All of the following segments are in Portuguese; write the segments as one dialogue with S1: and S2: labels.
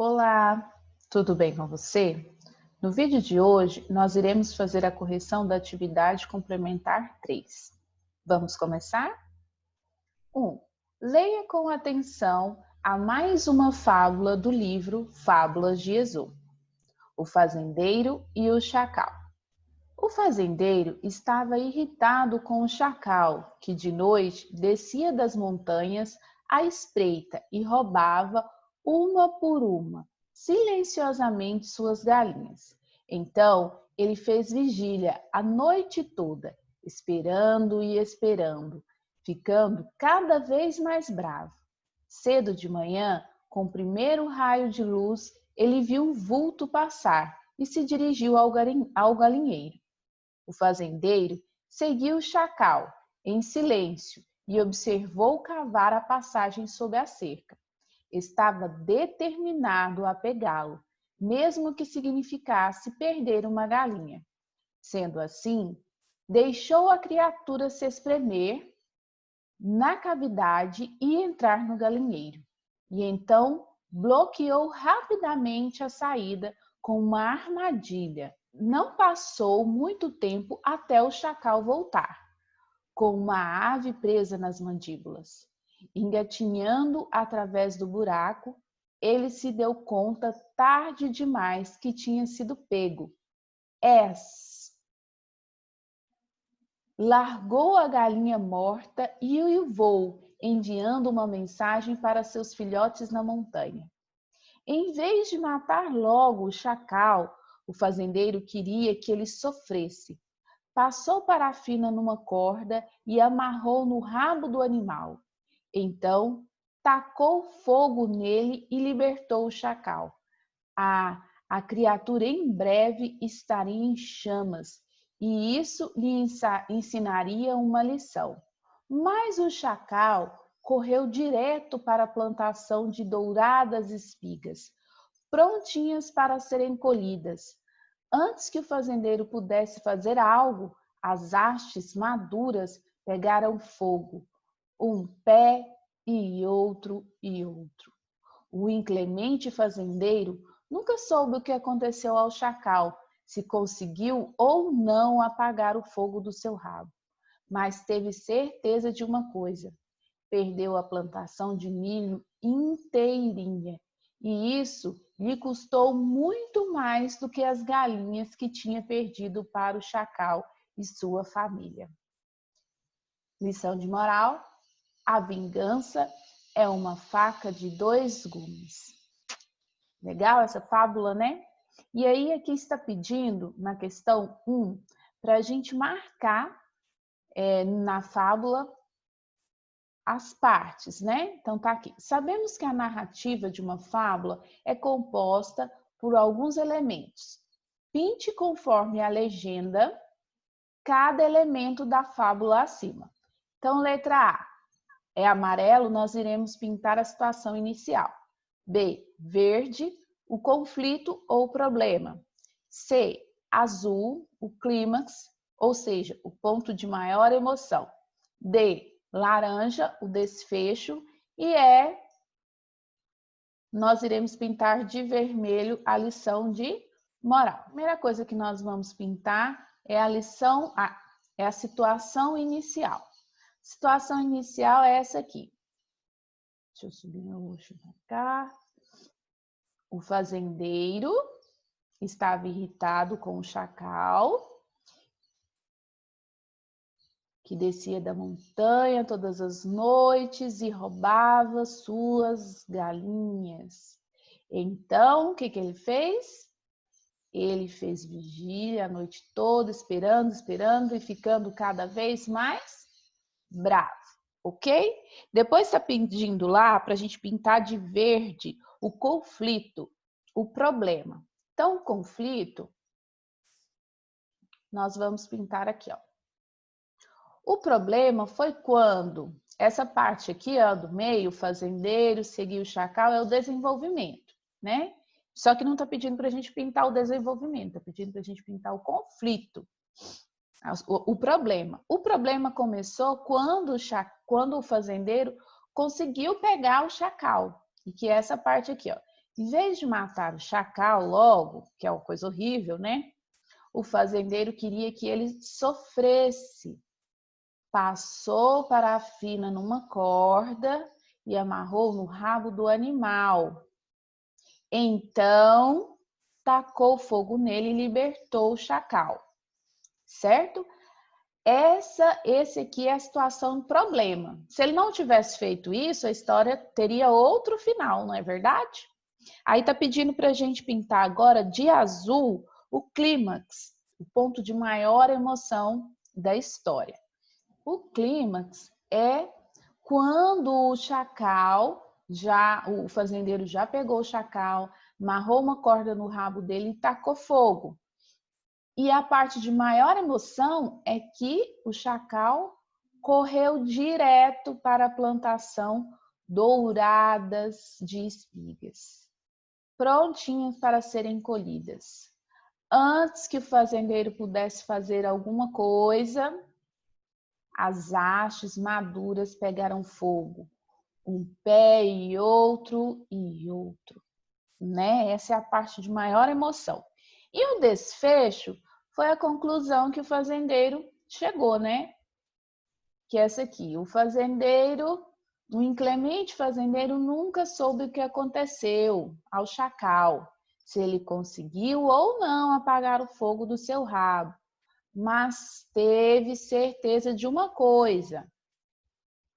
S1: Olá, tudo bem com você? No vídeo de hoje, nós iremos fazer a correção da atividade complementar 3. Vamos começar? 1. Leia com atenção a mais uma fábula do livro Fábulas de Êxodo, O Fazendeiro e o Chacal. O fazendeiro estava irritado com o chacal, que de noite descia das montanhas à espreita e roubava, uma por uma, silenciosamente suas galinhas. Então ele fez vigília a noite toda, esperando e esperando, ficando cada vez mais bravo. Cedo de manhã, com o primeiro raio de luz, ele viu um vulto passar e se dirigiu ao galinheiro. O fazendeiro seguiu o chacal em silêncio e observou cavar a passagem sob a cerca. Estava determinado a pegá-lo, mesmo que significasse perder uma galinha. Sendo assim, deixou a criatura se espremer na cavidade e entrar no galinheiro. E então bloqueou rapidamente a saída com uma armadilha. Não passou muito tempo até o chacal voltar, com uma ave presa nas mandíbulas. Engatinhando através do buraco, ele se deu conta tarde demais que tinha sido pego. Largou a galinha morta e uivou, enviando uma mensagem para seus filhotes na montanha. Em vez de matar logo o chacal, o fazendeiro queria que ele sofresse. Passou parafina numa corda e amarrou no rabo do animal. Então, tacou fogo nele e libertou o chacal. A criatura em breve estaria em chamas, e isso lhe ensinaria uma lição. Mas o chacal correu direto para a plantação de douradas espigas, prontinhas para serem colhidas. Antes que o fazendeiro pudesse fazer algo, as hastes maduras pegaram fogo, um pé e outro e outro. O inclemente fazendeiro nunca soube o que aconteceu ao chacal, se conseguiu ou não apagar o fogo do seu rabo, mas teve certeza de uma coisa: perdeu a plantação de milho inteirinha, e isso lhe custou muito mais do que as galinhas que tinha perdido para o chacal e sua família. Lição de moral: a vingança é uma faca de dois gumes. Legal essa fábula, né? E aí aqui está pedindo, na questão 1, para a gente marcar na fábula as partes, né? Então tá aqui. Sabemos que a narrativa de uma fábula é composta por alguns elementos. Pinte conforme a legenda cada elemento da fábula acima. Então, letra A é amarelo, nós iremos pintar a situação inicial. B, verde, o conflito ou problema. C, azul, o clímax, ou seja, o ponto de maior emoção. D, laranja, o desfecho. E nós iremos pintar de vermelho a lição de moral. A primeira coisa que nós vamos pintar é a situação inicial. A situação inicial é essa aqui. Deixa eu subir meu roxo para cá. O fazendeiro estava irritado com o chacal, que descia da montanha todas as noites e roubava suas galinhas. Então, o que ele fez? Ele fez vigília a noite toda, esperando e ficando cada vez mais bravo, ok? Depois está pedindo lá para a gente pintar de verde o conflito, o problema. Então, o conflito, nós vamos pintar aqui, ó. O problema foi quando essa parte aqui, ó, do meio, o fazendeiro, seguiu o chacal, é o desenvolvimento, né? Só que não está pedindo para a gente pintar o desenvolvimento, está pedindo para a gente pintar o conflito, o problema. O problema começou quando o fazendeiro conseguiu pegar o chacal, e que é essa parte aqui, ó. Em vez de matar o chacal logo, que é uma coisa horrível, né? O fazendeiro queria que ele sofresse. Passou parafina numa corda e amarrou no rabo do animal. Então, tacou fogo nele e libertou o chacal, certo? Esse aqui é a situação do problema. Se ele não tivesse feito isso, a história teria outro final, não é verdade? Aí tá pedindo para a gente pintar agora de azul o clímax, o ponto de maior emoção da história. O clímax é quando o fazendeiro já pegou o chacal, amarrou uma corda no rabo dele e tacou fogo. E a parte de maior emoção é que o chacal correu direto para a plantação douradas de espigas, prontinhas para serem colhidas. Antes que o fazendeiro pudesse fazer alguma coisa, as hastes maduras pegaram fogo, um pé e outro, né? Essa é a parte de maior emoção. E o desfecho foi a conclusão que o fazendeiro chegou, né? Que é essa aqui. O inclemente fazendeiro nunca soube o que aconteceu ao chacal, se ele conseguiu ou não apagar o fogo do seu rabo, mas teve certeza de uma coisa: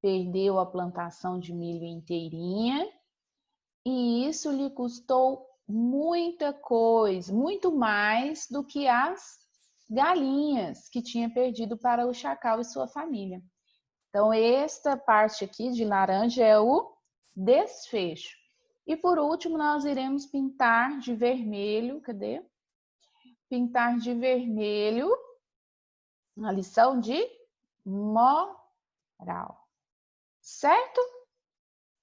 S1: perdeu a plantação de milho inteirinha e isso lhe custou muita coisa, muito mais do que as galinhas que tinha perdido para o chacal e sua família. Então, esta parte aqui de laranja é o desfecho. E por último, nós iremos pintar de vermelho, cadê? Pintar de vermelho a lição de moral, certo?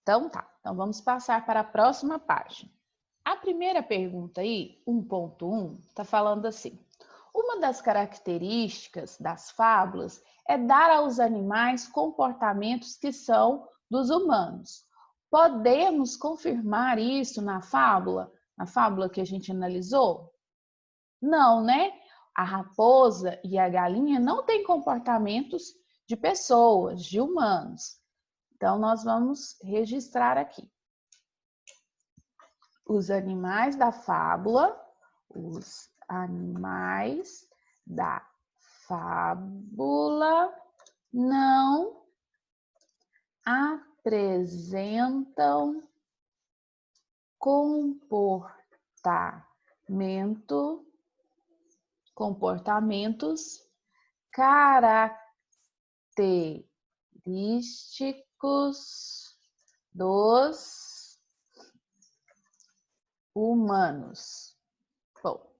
S1: Então tá, então vamos passar para a próxima página. A primeira pergunta aí, 1.1, está falando assim: uma das características das fábulas é dar aos animais comportamentos que são dos humanos. Podemos confirmar isso na fábula que a gente analisou? Não, né? A raposa e a galinha não têm comportamentos de pessoas, de humanos. Então, nós vamos registrar aqui. Os animais da fábula não apresentam comportamentos característicos dos humanos. Ponto.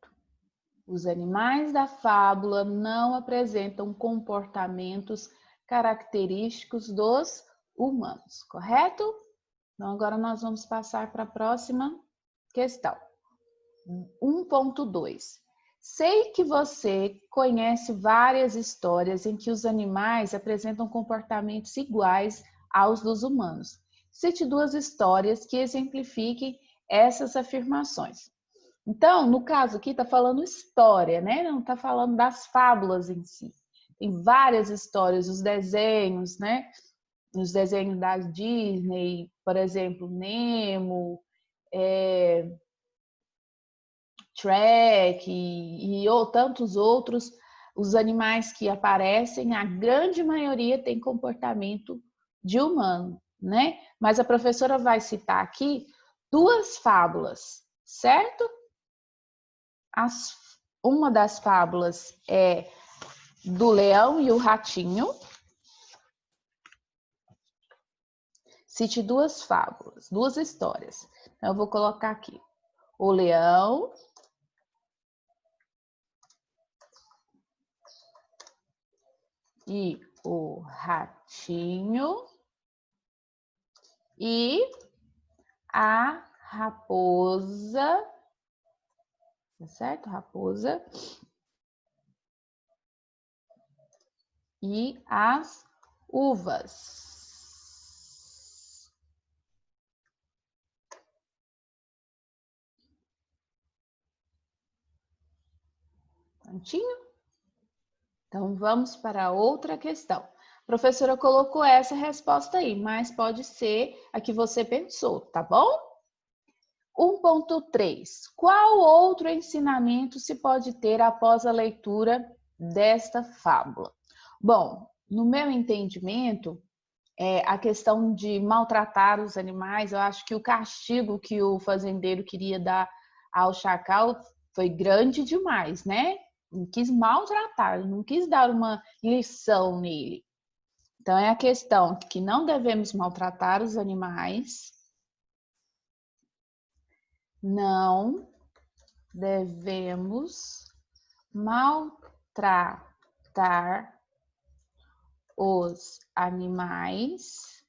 S1: Os animais da fábula não apresentam comportamentos característicos dos humanos, correto? Então, agora nós vamos passar para a próxima questão. 1.2. Sei que você conhece várias histórias em que os animais apresentam comportamentos iguais aos dos humanos. Cite duas histórias que exemplifiquem essas afirmações. Então, no caso aqui, está falando história, né? Não está falando das fábulas em si. Tem várias histórias, os desenhos, né? Os desenhos da Disney, por exemplo, Nemo, Shrek ou tantos outros, os animais que aparecem, a grande maioria tem comportamento de humano, né? Mas a professora vai citar aqui duas fábulas, certo? Uma das fábulas é do Leão e o Ratinho. Cite duas fábulas, duas histórias. Então, eu vou colocar aqui: o Leão e o Ratinho e a raposa, tá certo? Raposa e as uvas. Prontinho? Então, vamos para outra questão. A professora colocou essa resposta aí, mas pode ser a que você pensou, tá bom? 1.3. Qual outro ensinamento se pode ter após a leitura desta fábula? Bom, no meu entendimento, a questão de maltratar os animais, eu acho que o castigo que o fazendeiro queria dar ao chacal foi grande demais, né? Não quis maltratar, não quis dar uma lição nele. Então, é a questão que não devemos maltratar os animais, não devemos maltratar os animais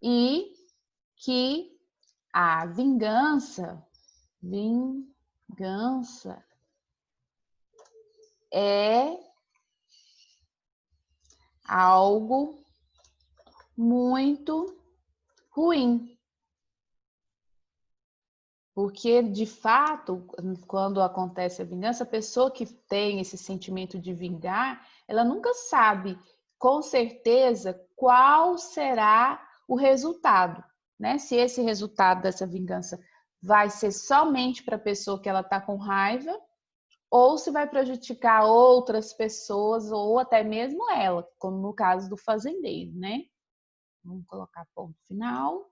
S1: e que a vingança é algo muito ruim. Porque, de fato, quando acontece a vingança, a pessoa que tem esse sentimento de vingar, ela nunca sabe com certeza qual será o resultado, né? Se esse resultado dessa vingança vai ser somente para a pessoa que ela está com raiva, ou se vai prejudicar outras pessoas, ou até mesmo ela, como no caso do fazendeiro, né? Vamos colocar ponto final.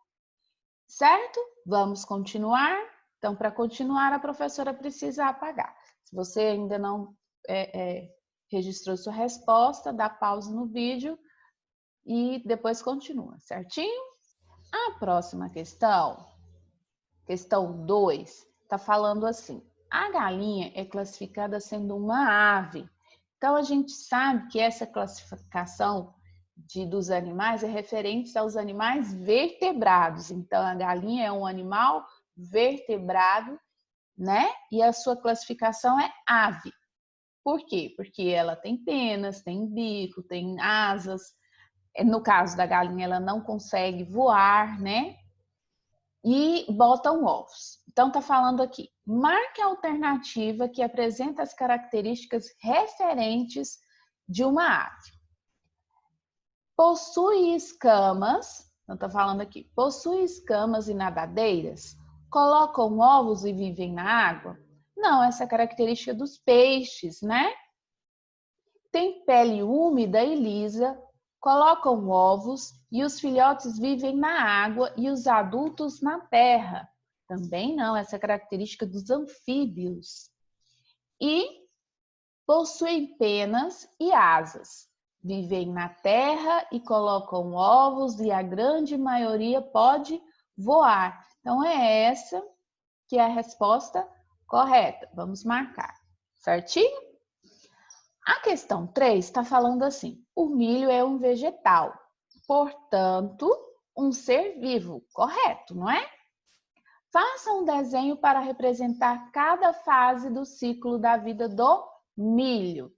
S1: Certo? Vamos continuar? Então, para continuar, a professora precisa apagar. Se você ainda não registrou sua resposta, dá pausa no vídeo e depois continua, certinho? A próxima questão 2, está falando assim: a galinha é classificada sendo uma ave. Então, a gente sabe que essa classificação dos animais é referente aos animais vertebrados. Então, a galinha é um animal vertebrado, né? E a sua classificação é ave. Por quê? Porque ela tem penas, tem bico, tem asas. No caso da galinha, ela não consegue voar, né? E botam ovos. Então, tá falando aqui: marque a alternativa que apresenta as características referentes de uma ave. Possui escamas, não tá falando aqui, possui escamas e nadadeiras? Colocam ovos e vivem na água? Não, essa é a característica dos peixes, né? Tem pele úmida e lisa, colocam ovos e os filhotes vivem na água e os adultos na terra. Também não, essa é a característica dos anfíbios. E possuem penas e asas. Vivem na terra e colocam ovos e a grande maioria pode voar. Então, é essa que é a resposta correta. Vamos marcar, certinho? A questão 3 está falando assim: o milho é um vegetal, portanto, um ser vivo, correto, não é? Faça um desenho para representar cada fase do ciclo da vida do milho.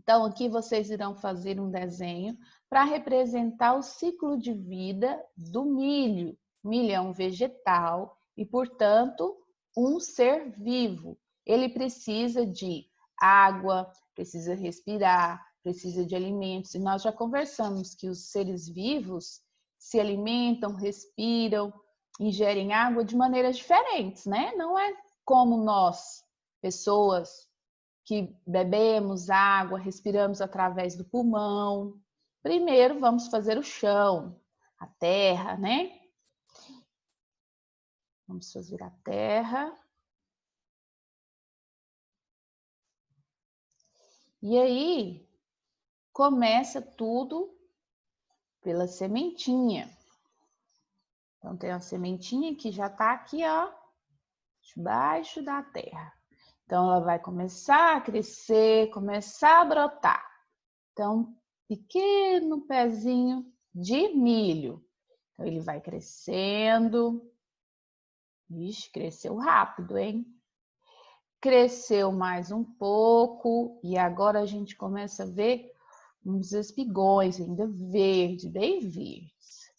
S1: Então, aqui vocês irão fazer um desenho para representar o ciclo de vida do milho. O milho é um vegetal e, portanto, um ser vivo. Ele precisa de água, precisa respirar, precisa de alimentos. E nós já conversamos que os seres vivos se alimentam, respiram, ingerem água de maneiras diferentes, né? Não é como nós, pessoas que bebemos água, respiramos através do pulmão. Primeiro vamos fazer o chão, a terra, né? Vamos fazer a terra. E aí começa tudo pela sementinha. Então tem a sementinha que já tá aqui, ó, debaixo da terra. Então ela vai começar a crescer, começar a brotar. Então, pequeno pezinho de milho. Então ele vai crescendo. Ixi, cresceu rápido, hein? Cresceu mais um pouco e agora a gente começa a ver uns espigões ainda verdes, bem verdes.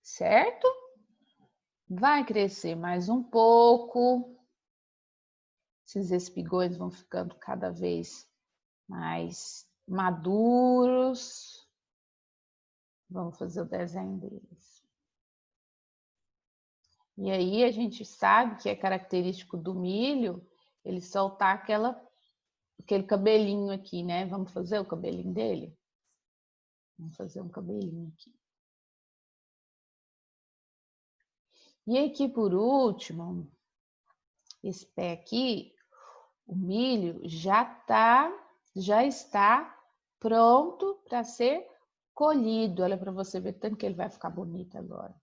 S1: Certo? vai crescer mais um pouco. Esses espigões vão ficando cada vez mais maduros. Vamos fazer o desenho deles. E aí a gente sabe que é característico do milho ele soltar aquele cabelinho aqui, né? Vamos fazer o cabelinho dele? Vamos fazer um cabelinho aqui. E aqui por último, esse pé aqui, o milho já está pronto para ser colhido. Olha para você ver tanto que ele vai ficar bonito agora.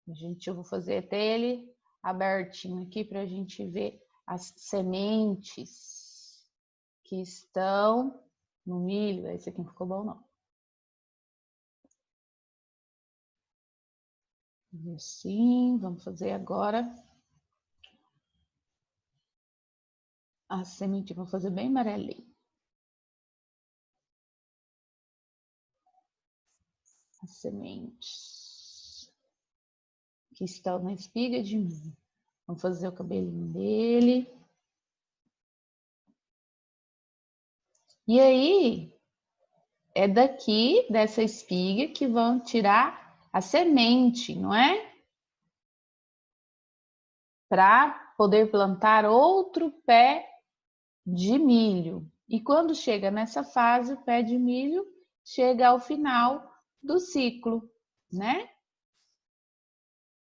S1: Eu vou fazer até ele abertinho aqui para a gente ver as sementes que estão no milho. Esse aqui não ficou bom, não. Assim, vamos fazer agora a semente. Vou fazer bem amarelinho. As sementes que estão na espiga de milho. Vamos fazer o cabelinho dele. E aí, é daqui, dessa espiga, que vão tirar a semente, não é? Para poder plantar outro pé de milho. E quando chega nessa fase, o pé de milho chega ao final do ciclo, né?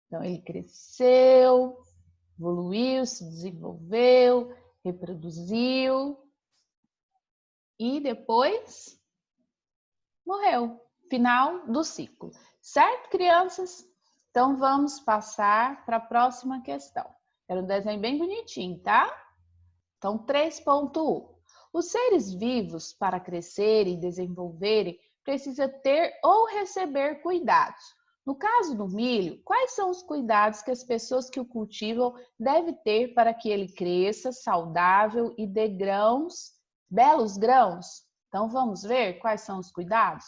S1: Então, ele cresceu, evoluiu, se desenvolveu, reproduziu e depois morreu. Final do ciclo. Certo, crianças? Então, vamos passar para a próxima questão. Era um desenho bem bonitinho, tá? Então, 3.1. Os seres vivos, para crescerem e desenvolverem, precisam ter ou receber cuidados. No caso do milho, quais são os cuidados que as pessoas que o cultivam devem ter para que ele cresça saudável e dê grãos, belos grãos? Então, vamos ver quais são os cuidados?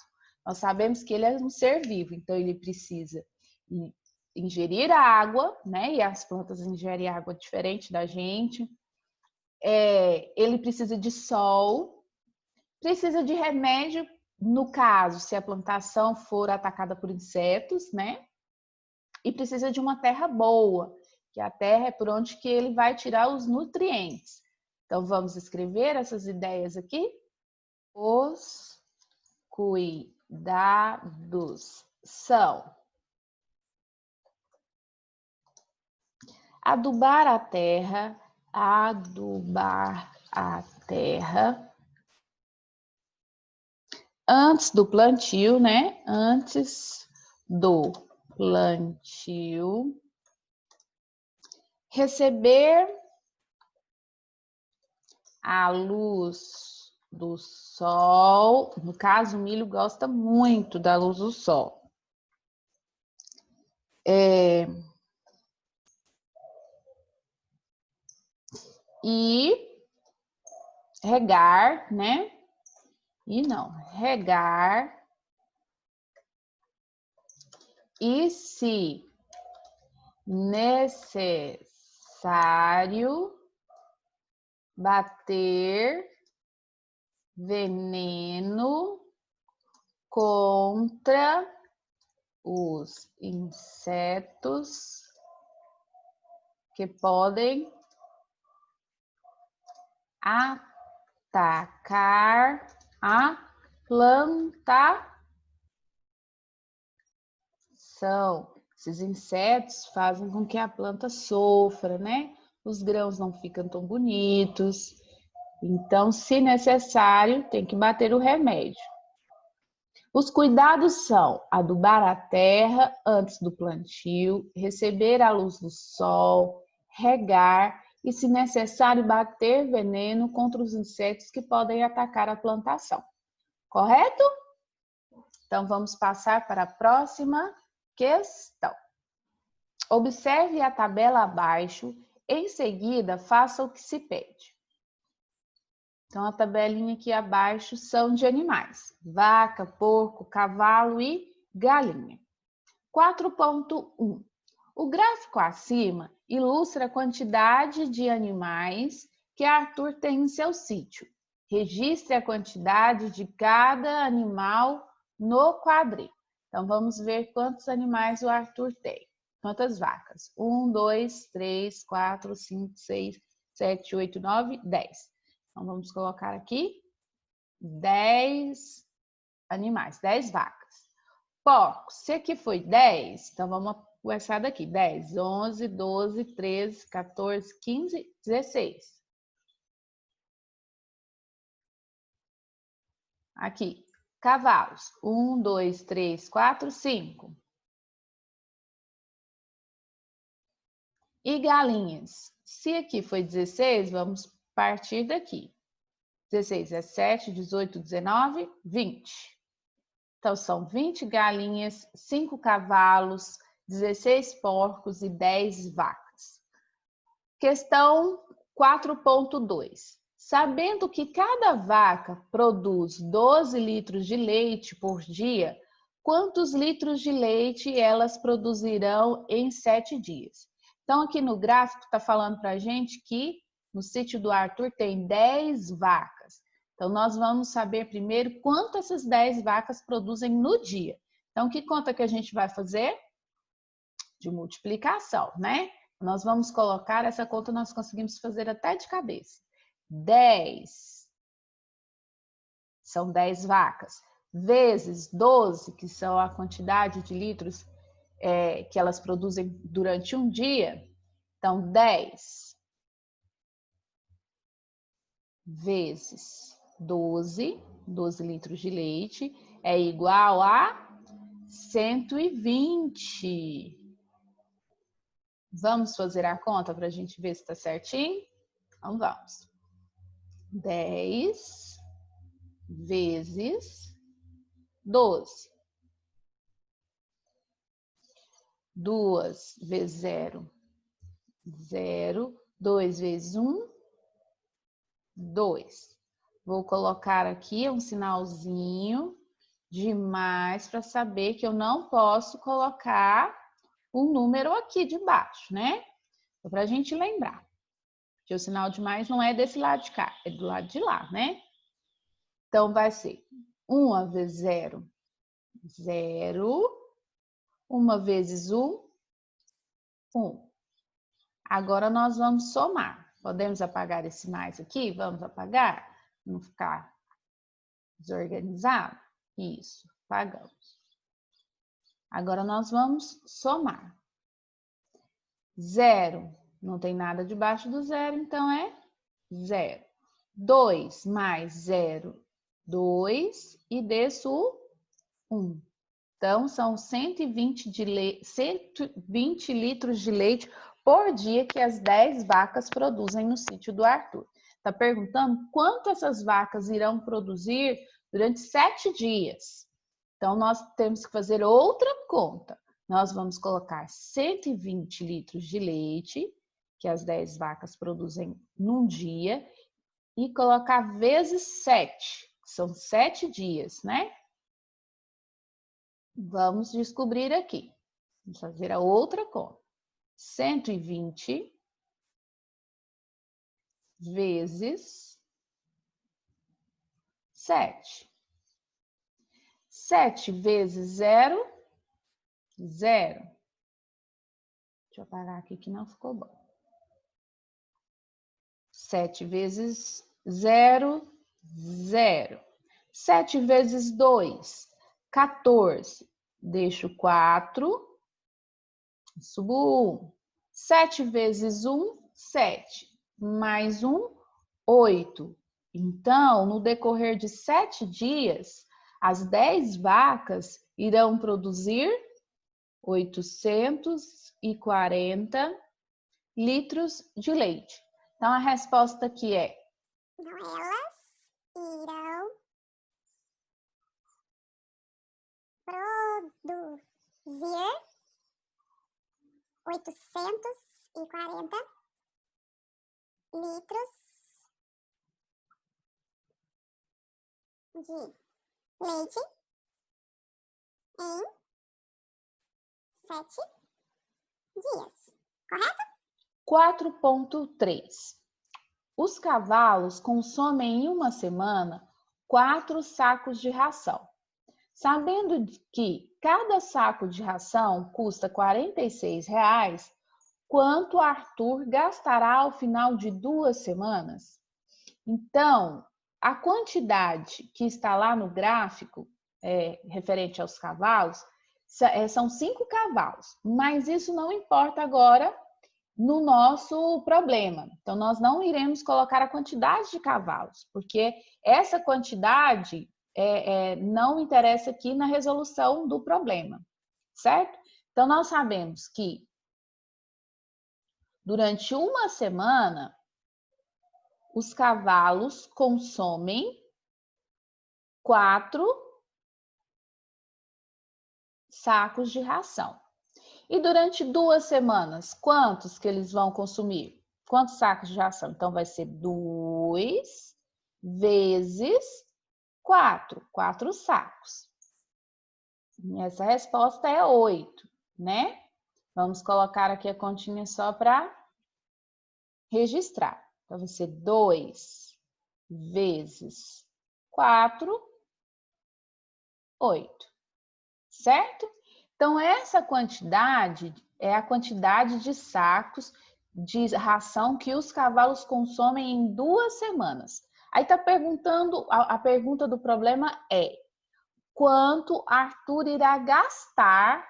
S1: Nós sabemos que ele é um ser vivo, então ele precisa ingerir água, né? E as plantas ingerem água diferente da gente. Ele precisa de sol, precisa de remédio, no caso, se a plantação for atacada por insetos, né? E precisa de uma terra boa, que a terra é por onde que ele vai tirar os nutrientes. Então, vamos escrever essas ideias aqui. Os cuidados são adubar a terra antes do plantio, né? Antes do plantio, receber a luz do sol. No caso, o milho gosta muito da luz do sol. E regar, né? Regar. E se necessário, bater veneno contra os insetos que podem atacar a plantação. Esses insetos fazem com que a planta sofra, né? Os grãos não ficam tão bonitos. Então, se necessário, tem que bater o remédio. Os cuidados são adubar a terra antes do plantio, receber a luz do sol, regar e, se necessário, bater veneno contra os insetos que podem atacar a plantação. Correto? Então, vamos passar para a próxima questão. Observe a tabela abaixo, em seguida, faça o que se pede. Então, a tabelinha aqui abaixo são de animais: vaca, porco, cavalo e galinha. 4.1. O gráfico acima ilustra a quantidade de animais que Arthur tem em seu sítio. Registre a quantidade de cada animal no quadrinho. Então, vamos ver quantos animais o Arthur tem. Quantas vacas? 1, 2, 3, 4, 5, 6, 7, 8, 9, 10. Então, vamos colocar aqui 10 animais, 10 vacas. Porcos, se aqui foi 10, então vamos começar daqui. 10, 11, 12, 13, 14, 15, 16. Aqui, cavalos. 1, 2, 3, 4, 5. E galinhas. Se aqui foi 16, vamos partir daqui. 16, 17, 18, 19, 20. Então, são 20 galinhas, 5 cavalos, 16 porcos e 10 vacas. Questão 4.2. Sabendo que cada vaca produz 12 litros de leite por dia, quantos litros de leite elas produzirão em 7 dias? Então, aqui no gráfico está falando para a gente que no sítio do Arthur tem 10 vacas. Então, nós vamos saber primeiro quanto essas 10 vacas produzem no dia. Então, que conta que a gente vai fazer? De multiplicação, né? Nós vamos colocar essa conta, nós conseguimos fazer até de cabeça. 10 são 10 vacas, vezes 12, que são a quantidade de litros que elas produzem durante um dia. Então, 10 vezes 12 litros de leite é igual a 120. Vamos fazer a conta para a gente ver se está certinho? Então, vamos. 10 vezes 12. 2 vezes 0, 0. 2 vezes 1, 2. Vou colocar aqui um sinalzinho de mais para saber que eu não posso colocar um número aqui de baixo, né? Para a gente lembrar que o sinal de mais não é desse lado de cá, é do lado de lá, né? Então, vai ser 1 vezes 0, 0. 1 vezes 1, 1. Agora, nós vamos somar. Podemos apagar esse mais aqui? Vamos apagar? Não ficar desorganizado? Isso, apagamos. Agora, nós vamos somar. 0, não tem nada debaixo do 0, então é 0. 2 mais 0, 2, e desço o 1. Então, são 120 litros de leite por dia que as 10 vacas produzem no sítio do Arthur. Está perguntando quanto essas vacas irão produzir durante 7 dias. Então, nós temos que fazer outra conta. Nós vamos colocar 120 litros de leite, que as 10 vacas produzem num dia, e colocar vezes 7, que são 7 dias, né? Vamos descobrir aqui. Vamos fazer a outra conta. 120 vezes 7. 7 vezes 0, 0. Deixa eu apagar aqui que não ficou bom. 7 vezes 0, 0. 7 vezes 2, 14. Deixo 4. Subo 1. 7 vezes 1, 7. Mais 1, 8. Então, no decorrer de 7 dias, as 10 vacas irão produzir 840 litros de leite. Então, a resposta aqui é:
S2: elas irão produzir 840 litros de leite em 7 dias. Correto?
S1: 4.3. Os cavalos consomem em uma semana 4 sacos de ração. Sabendo que cada saco de ração custa R$ 46,00, quanto Arthur gastará ao final de 2 semanas? Então, a quantidade que está lá no gráfico, referente aos cavalos, são 5 cavalos, mas isso não importa agora no nosso problema. Então, nós não iremos colocar a quantidade de cavalos, porque essa quantidade não interessa aqui na resolução do problema, certo? Então, nós sabemos que durante uma semana, os cavalos consomem 4 sacos de ração. E durante 2 semanas, quantos que eles vão consumir? Quantos sacos de ração? Então, vai ser 2 vezes 4. 4 sacos. E essa resposta é 8, né? Vamos colocar aqui a continha só para registrar. Então, vai ser 2 vezes 4, 8. Certo? Então, essa quantidade é a quantidade de sacos de ração que os cavalos consomem em 2 semanas. Aí está perguntando, a pergunta do problema é: quanto Arthur irá gastar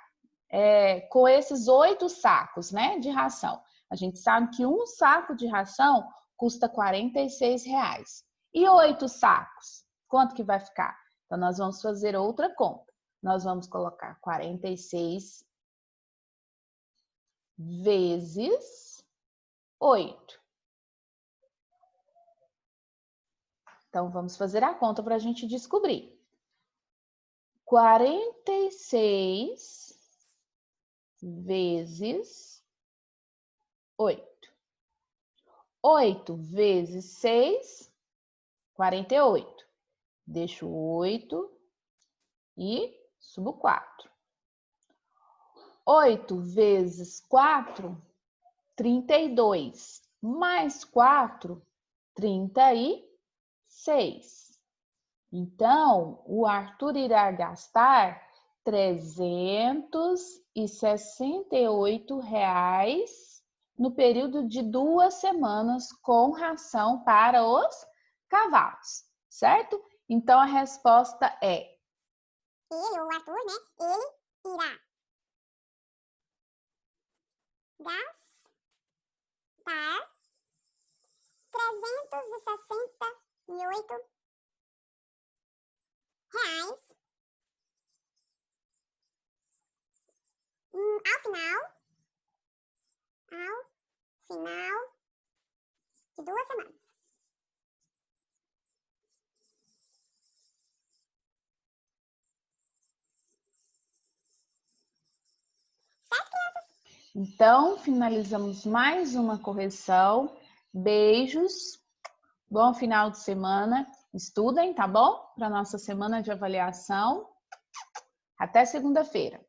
S1: com esses 8 sacos, né, de ração? A gente sabe que um saco de ração custa R$ 46,00. E 8 sacos, quanto que vai ficar? Então, nós vamos fazer outra conta. Nós vamos colocar 46 vezes 8. Então, vamos fazer a conta para a gente descobrir. 46 vezes 8. 8 vezes 6, 48. Deixo 8 e subo 4. 8 vezes 4, 32. Mais 4, 36. Então, o Arthur irá gastar R$ 368,00 no período de 2 semanas com ração para os cavalos, certo? Então, a resposta é...
S2: Ele, o Arthur, né? Ele irá gastar 368 reais ao final de 2 semanas. Certo, crianças?
S1: Então, finalizamos mais uma correção. Beijos, bom final de semana. Estudem, tá bom? Para nossa semana de avaliação. Até segunda-feira.